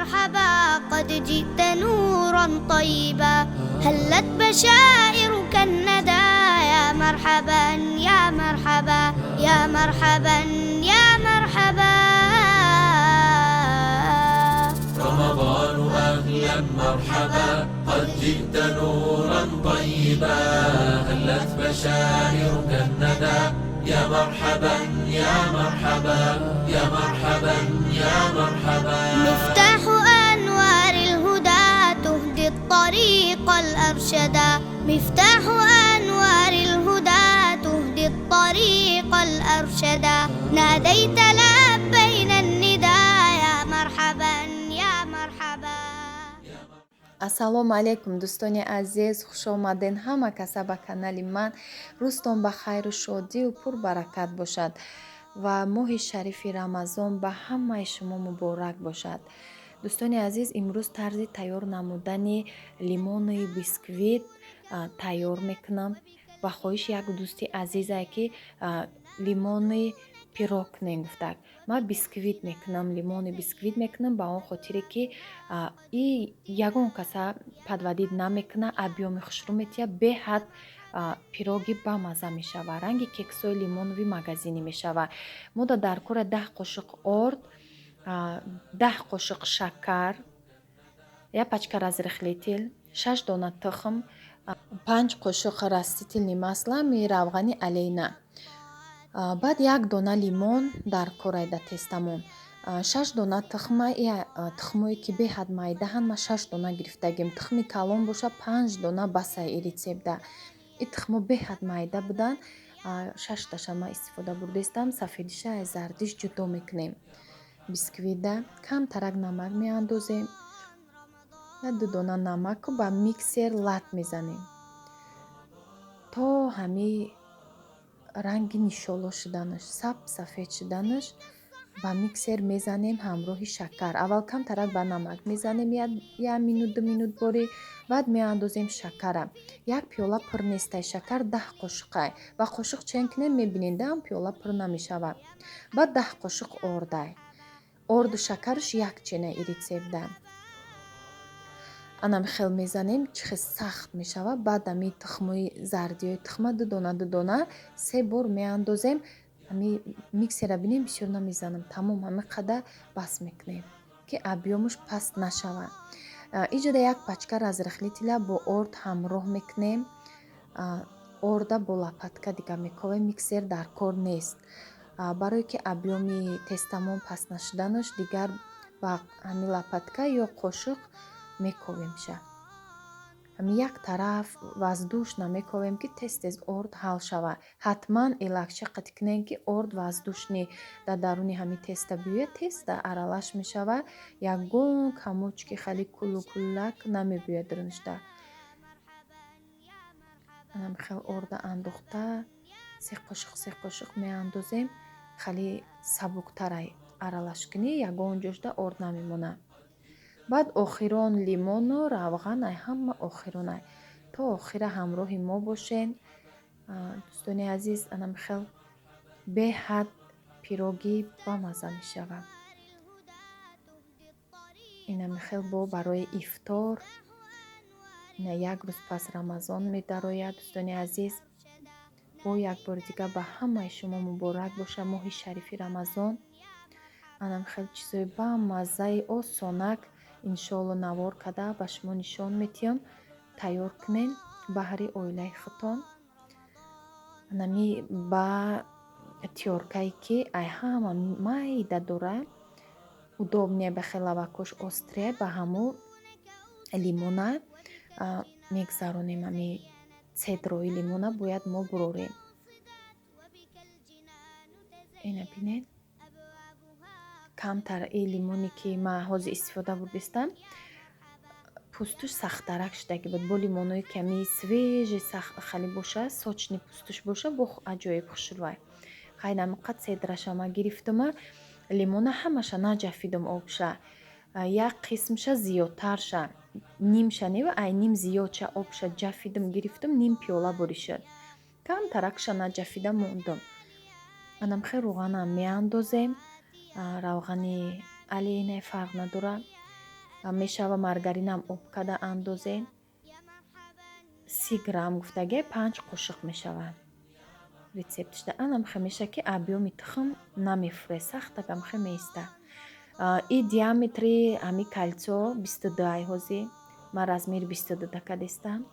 مرحبا قد جئت نورا طيبا هلت بشائرك الندى يا مرحبا يا مرحبا يا مرحبا يا مرحبا رمضان أهلا مرحبا قد جئت نورا طيبا هلت بشائرك الندى يا مرحبا يا مرحبا يا مرحبا يا مرحبا مفتاح أنوار الهدى تهدي الطريق الأرشدا مفتاح أنوار الهدى تهدي الطريق الأرشدا ناديت لبينا النداء يا مرحبا يا مرحبا. ассалому алайкум дӯстони азиз, хушомаден ҳама каса ба канали ман. рӯзтон ба хайру шодию пурбаракат бошад ва моҳи шарифи рамазон ба ҳамаи шумо муборак бошад. дӯстони азиз, имрӯз тарзи тайёр намудани лимони бисквит тайёр мекунам. ба хоҳиш як дӯсти азизае ки лимони пирог мегуфтак. ман бисквит мекунам, лимони бисквит мекунам ба он хотире ки и ягон каса падвадид намекуна, абъёми хушрӯ метия, беҳад пироги бамаза мешава. ранги кексои лимонови магазинӣ мешава. мода дар кора 10 қошиқ орд, 10 қошиқ шакар, 1 пачка разрыхлитель, 6 дона тухм, 5 қошиқ растительни масла ми равғани алейна. баъд 1 дона лимон дар кораида тестамон, 6 дона тухма, тухмое ки беҳад майдаҳанд, ма 6 дона гирифтагим. тухми калон боша 5 дона басаи рецепта. и тухмо беҳад майда буданд, 6таша ма истифода бурдистам. сафедиша аз зардиш ҷудо мекунем. бисквита камтарак намак меандозем, 2 дона намаку ба миксер лат мезанем то ҳами ранги нишола шуданаш, сафед шуданаш ба миксер мезанем ҳамроҳи шакар. аввал камтарак ба намак мезанем 1 минут 2 минут боре, баъд меандозем шакара. 1 пиёла пур нестай шакар, 10 қошиқай. ба қошиқ чен кунем, мебинем 10 пиёла пур намешавад. баъд 10 қошиқ ордай. орду шакарш 1 ченаи рецепта. анам хел мезанем, чӣ хел сахт мешава. баъд ами тухмои зардиёи тухма 2 дона 2 дона 3 бор меандозем. ами миксера бинем бисёр намезанам, тамом ҳами қадар бас мекунем ки абъёмаш паст нашавад. иҷода 1 пачка разрыхлителя бо орд ҳамроҳ мекунем. орда бо лопатка дига мековем, миксер дар кор нест. барое ки абъёми тестамон паст нашуданаш дигар ба ҳами лопатка ё қошиқ мековемша. ҳами як тараф ваздуш намековем ки тез орд ҳал шава. ҳатман илакча қат кунем ки орд ваздушни дар даруни ҳами теста биёяд, теста аралаш мешава. ягон камочки хали куллак намебиёяд рӯништа. анам хел орда андохта 3 қошиқ меандозем. хали сабуктарай аралаш кунӣ, ягон ҷошда орд намемона. баъд охирон лимону равған, ай ҳама охиронай то охира ҳамроҳи мо бошен. дӯстони азиз, анам хел беҳад пироги бамаза мешава. инам хел бо барои ифтор, ина як рӯз пас рамазон медарояд. дӯстони азиз, бо як бори дига ба ҳамаи шумо муборак боша моҳи шарифи рамазон. анам хел чизои бамазаи осонак иншоалло навор карда ба шумо нишон метиҳам. тайёр кунен баҳри оилаи худтон. анами ба тиёркае ки ай ҳама майда дора, удобне ба хелавакош острия, ба ҳамо лимона мегзаронем. ами цедрои лимона бояд мо бурорем. ина бинед камтар лимоне ки ман ҳозир истифода бурдистам, пӯстуш сахтарак шудаги буд. бо лимоное ки ами свежи хали боша, сочни пӯстуш боша, бо аҷоиб хушрӯвай. хайр намиқад цедраша ма гирифтума, лимона ҳамаша наҷафидум обша. як қисмша зиёдтарша, нимша нева, ай ним зиёдша обша ҷафидум гирифтум, ним пиёла бори шуд. камтаракша наҷафида мондум. анам хел роғанам меандозем. равғани алейна фарқ надора. мешава маргаринам об када андозен 30 грамм гуфтаге 5 қошиқ мешавад. Рецептишда анам хемеша ки абёми тухм намефурӯе, сахтакам хемеиста. И диаметри ами кальцо 22 ҳози ма размери 22 дакадестам.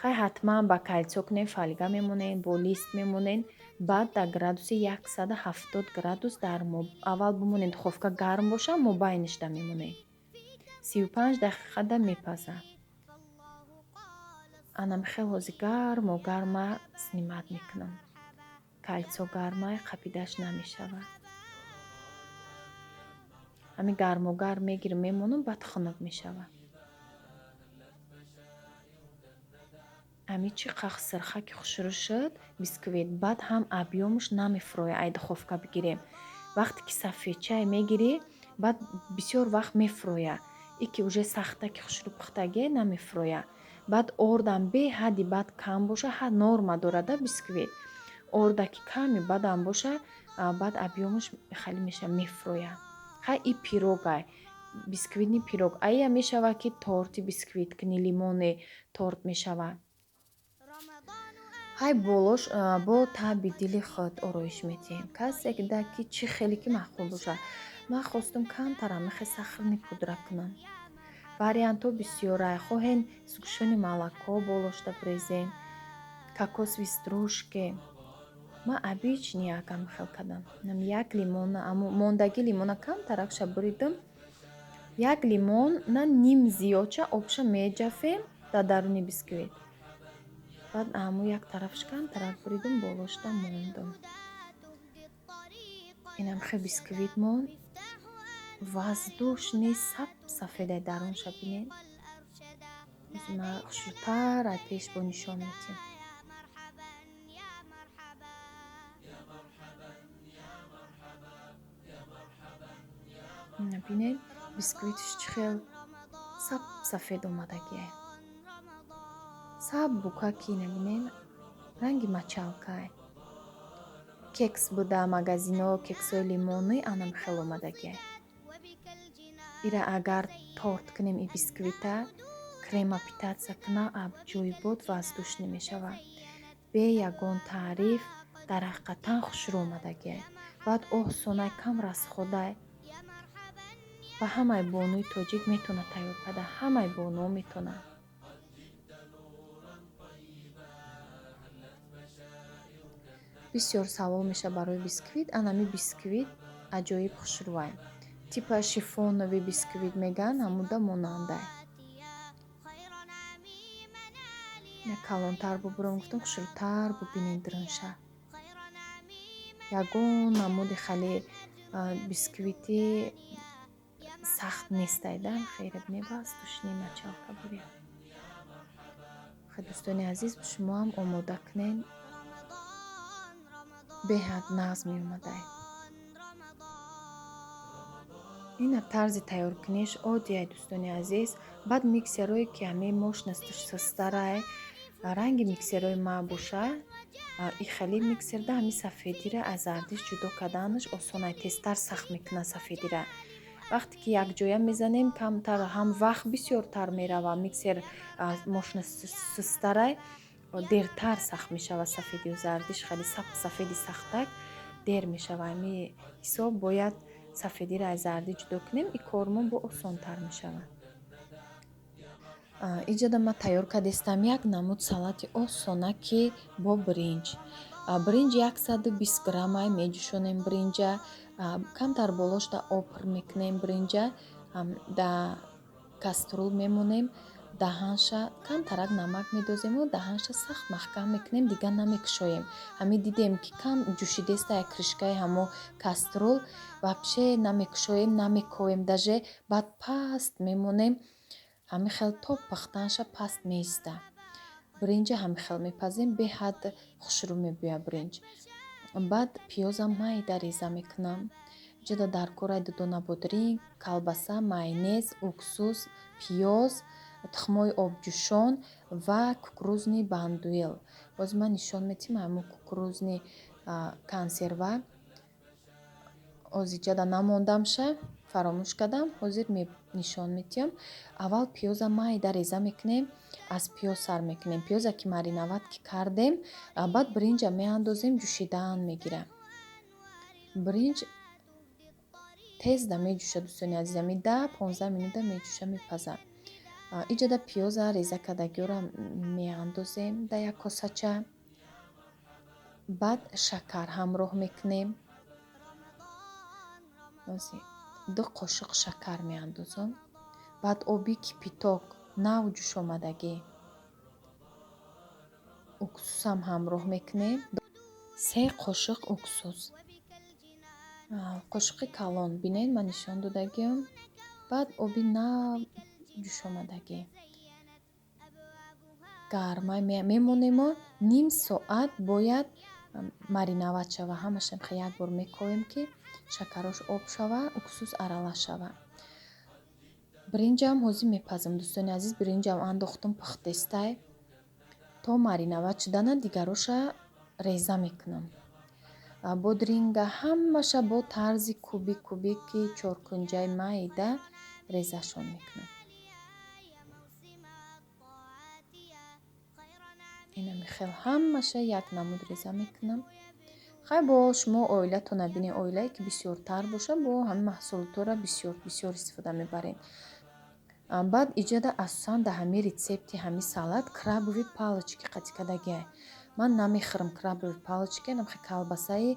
хай ҳатман ба кальцо кунен, фольга мемонен, бо лист мемонен. Баъд дар градуси 170 градус дар аввал бимонен, духовка гарм боша, мобайнишда мемонен. 35 дақиқада мепазад. Анам хел ҳози гармо гарма снимат мекунам. Кальцо гармай қапидаш намешавад. ами гармо гарм мегирам мемонам, баъд хунук мешавад. ами чӣ қахт сирха ки хушрӯ шуд бисквит, баъд ҳам абъёмаш намефурӯя. Ай духовка бигирем, вақте ки сафедчае мегирӣ, баъд бисёр вақт мефурӯя. И ки уже сахта ки хушрӯ пухтаге намефурӯя. баъд ордам беҳадди баъд кам боша, ҳад норма дорада бисквит. Орда ки ками баъдам боша, баъд абъёмаш хеле меша мефурӯя. Хай и пирогай, бисквитни пирог. Ая мешавад ки торти бисквит кунӣ, лимони торт мешавад. ҳай болош бо таъби дили худ ороиш медиҳем. Касе ки чӣ хеле ки маъқул бошад. Ман хостум камтар амихе сахарни пудра кунам. Вариантҳо бисёрае. Хоҳен сгущёни молоко болошда брезем, кокосови стружки. Ман обычни якам хел кардам. Як лимона, мондаги лимона камтаракша буридам. Як лимон на ним зиёдша обша меҷафем дар даруни бисквит. баъд аму як тарафш камтарак буридам, болошда мондам. Инам хе бисквит монд. воздушни сафедаи дарунша бинед. ма хушрӯтар аз пеш бо нишон медиҳам. бинед бисквитиш чӣ хел сафед омадагие. саб букаки набинед ранги мачалкай. кекс буда магазино, кексои лимонӣ анам хел омадагие. ира агар торт кунем и бисквита, крема питаться куна, абҷои бод воздушнӣ мешавад. Бе ягон таъриф дар ҳақиқатан хушрӯ омадагие. баъд осонай кам расходай. ва ҳамаи бонуи тоҷик метавонад тайёр карда. ҳамаи бонуо метавонад. бисёр савол меша барои бисквит. анами бисквит аҷоиб хушрӯай. типа шифонови бисквит меган, ҳамуда монандай. як калонтар бубурам, гуфтам хушрӯтар бубинед дрӯнша. ягон намуди хеле бисквити сахт нестайда. хейр бинед воздушни мачалка буря. хай дӯстони азиз, шумоам омода кунед. беҳад назм меомадай. ина тарзи тайёркуниш оддия дӯстони азиз. баъд миксерое ки ҳамаи мошнастарай ранги миксерои ма боша, и хеле миксерда ҳами сафедира аз зардиш ҷудо карданаш осонай, тезтар сахт мекунад сафедира. вақте ки якҷоя мезанем камтар ҳам вақт бисёртар мерава. миксер мошнастарай дертар сахт мешавад. сафедию зардиш хеле сафеди сахтак дер мешава. ҳами ҳисоб бояд сафедира аз зарди ҷудо кунем, и кормон бо осонтар мешавад. иҷода ма тайёр кардестам як намуд салати осонаки бо бринҷ. бринҷ 120 граммай меҷӯшонем. бринҷа камтар болошда об мекунем. бринҷа да каструл мемонем. даҳанша камтарак намак медозему. даҳанша сахт маҳкам мекунем, дига намекушоем. ҳами дидем ки кам ҷӯшидеста як кришкаи ҳамо каструл, вапше намекушоем, намекоем даже. баъд паст мемонем. ҳами хел то пахтанша паст меиста. бринҷа ҳами хел мепазем, беҳад хушрӯ мебӯя бринҷ. баъд пиёзам майда реза мекунам. ҷуда дар кораи дудона бодринг, колбаса, майонез, уксус, пиёз, тухмои обҷӯшон ва кукурузни бандуил. боз ман нишон медиҳам ҳамун кукурузни консерва. озиҷада намондамша. фаромӯш кардам. Ҳозир нишон медиҳам. Аввал пиёза майда реза мекунем, аз пиёз сар мекунем. Пиёзе ки мариноват ки кардем, баъд бринҷа меандозем, ҷӯшидан мегирад. Бринҷ тезда меҷӯшад дӯстони азизам, 10-15 минута меҷӯша, мепазад. Иҷода пиёза реза кардагиёро меандозем дар як косача. Баъд шакар ҳамроҳ мекунем. 2 қошиқ шакар меандозам. Баъд оби кипиток нав ҷӯшомадагӣ, уксусам ҳамроҳ мекунем. 3 қошиқ уксус, қошиқи калон, бинед ман нишон додагиам. Баъд оби нав ҷӯшомадагӣ гармай мемонемо. Ним соат бояд мариноват шава. Ҳамашам як бор мековем ки шакарош об шава, уксус арала шава. Бринҷам ҳозир мепазам дӯстони азиз. Бринҷам андохтам пухтестай. То мариноват шудана дигароша реза мекунам. Бодринга ҳамаша бо тарзи кубики чоркунҷаи майда резашон мекунам. инами хел ҳамаша як намуд реза мекунам. хай бо шумо оилатона бинед, оилае ки бисёртар боша, бо ҳамин маҳсулотро бисёр истифода мебарем. Баъд иҷода асосан дар ҳамин рецепти ҳамин салат крабови палочки қатӣ кардагиай. Ман намехӯрам крабови палочки, намхе калбасаи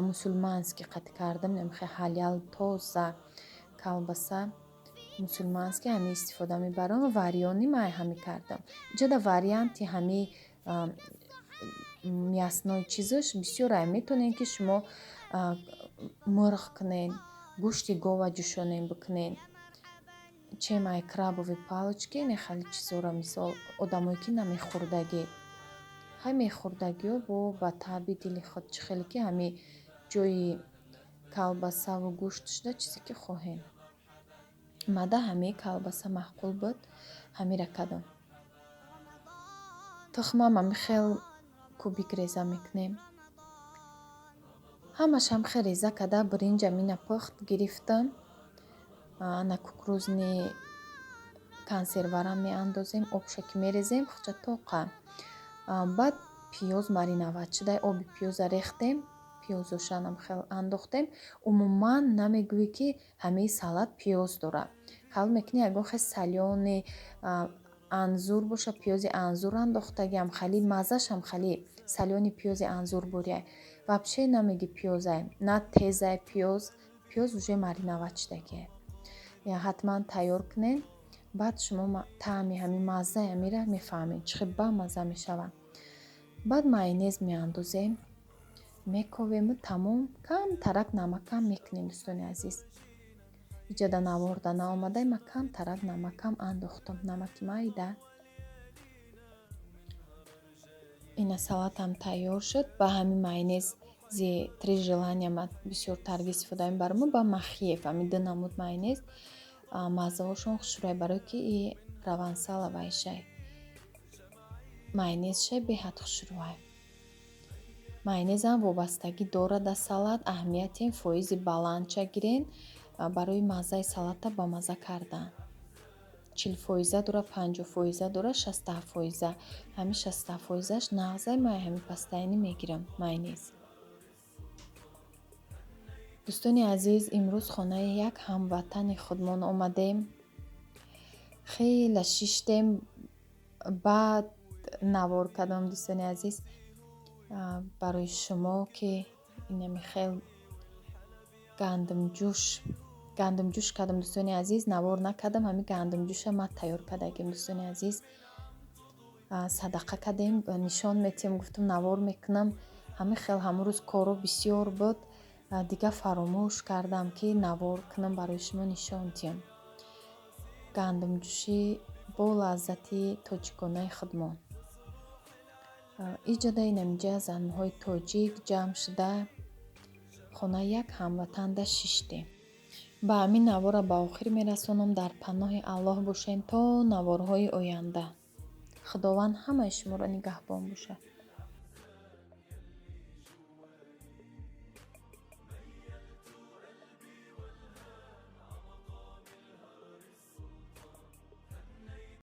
мусулмански қатӣ кардам, намхе ҳалал тоза калбаса мусулмански ҳамин истифода мебарам. Варёни май ҳамин кардам. Иҷода варианти ҳамин мясной чизош бисёр ай. Метавонед ки шумо мурғ кунед, гӯшти гова ҷӯшонед бикунед. Чемай крабови палочки нехали чизора, мисол одамое ки намехӯрдагӣ. Хай мехӯрдагиё бо ба таби дили худ чӣ хеле ки ҳамин ҷои калбасаву гӯшт шуда чизе ки хоҳем. Мада ҳамин калбаса маъқул буд, ҳамира кардам. тухмам ҳамин хел кубик реза мекунем. ҳамашам хел реза карда бринҷам ина пухт гирифтам. ана кукурузни консерварам меандозем, обша ки мерезем хуча тоқа. Баъд пиёз мариноват шуда оби пиёза рехтем, пиёзошанам хел андохтем. Умуман намегӯӣ ки ҳамин салат пиёз дорад. Хал мекунӣ ягон хел салёни анзур боша, пиёзи анзур андохтагиам, хали маззашам хали салёни пиёзи анзур буряй. Вабше намеги пиёзай, на тезай пиёз уже мариноват шудагиай. Я ҳатман тайёр кунед. Баъд шумо таъми ҳамин маззаи ҳамира мефаҳмед чӣ хел бамазза мешавад. баъд майонез меандозем, мековему тамом. Камтарак намакам мекунем дӯстони азиз. иҷода наворда наомадай, ма камтарак намакам андохтам, намаки майда. ина салатам тайёр шуд. Ба ҳамин майонези три желания ма бисёртар истифода мебарам. Ба махиев ҳамин ду намуд майонез маззаошон хушрӯй, барои ки и провансала вайшай. Майонезшай беҳад хушрӯй. Майонезам вобастагӣ дорад дар салат. аҳамиятем фоизи баландша гирен барои маззаи салата ба мазза кардан. 40% дора, 50% дора, 60%. ҳамин 60%аш нағзай май ҳамин пастайни мегирам майонез. дӯстони азиз, имрӯз хонаи як ҳамватани худмон омадем. хеле шиштем. баъд навор кардам дӯстони азиз барои шумо ки инами хел гандумҷӯш кардам дӯстони азиз. Навор накардам, ҳамин гандумҷӯша ма тайёр кардагим дӯстони азиз. Садақа кардем, нишон метиҳам, гуфтам навор мекунам. ҳамин хел ҳамун рӯз коро бисёр буд. Дига фаромӯш кардам ки навор кунам, барои шумо нишон диҳам. гандумҷӯши бо лаззати тоҷиконаи худмон. иҷода инамҷа занҳои тоҷик ҷамъ шуда хонаи як ҳамватанда шиштем. ба ҳамин навора ба охир мерасонам. Дар паноҳи Аллоҳ бошем то наворҳои оянда. худованд ҳамаи шуморо нигаҳбон бошад.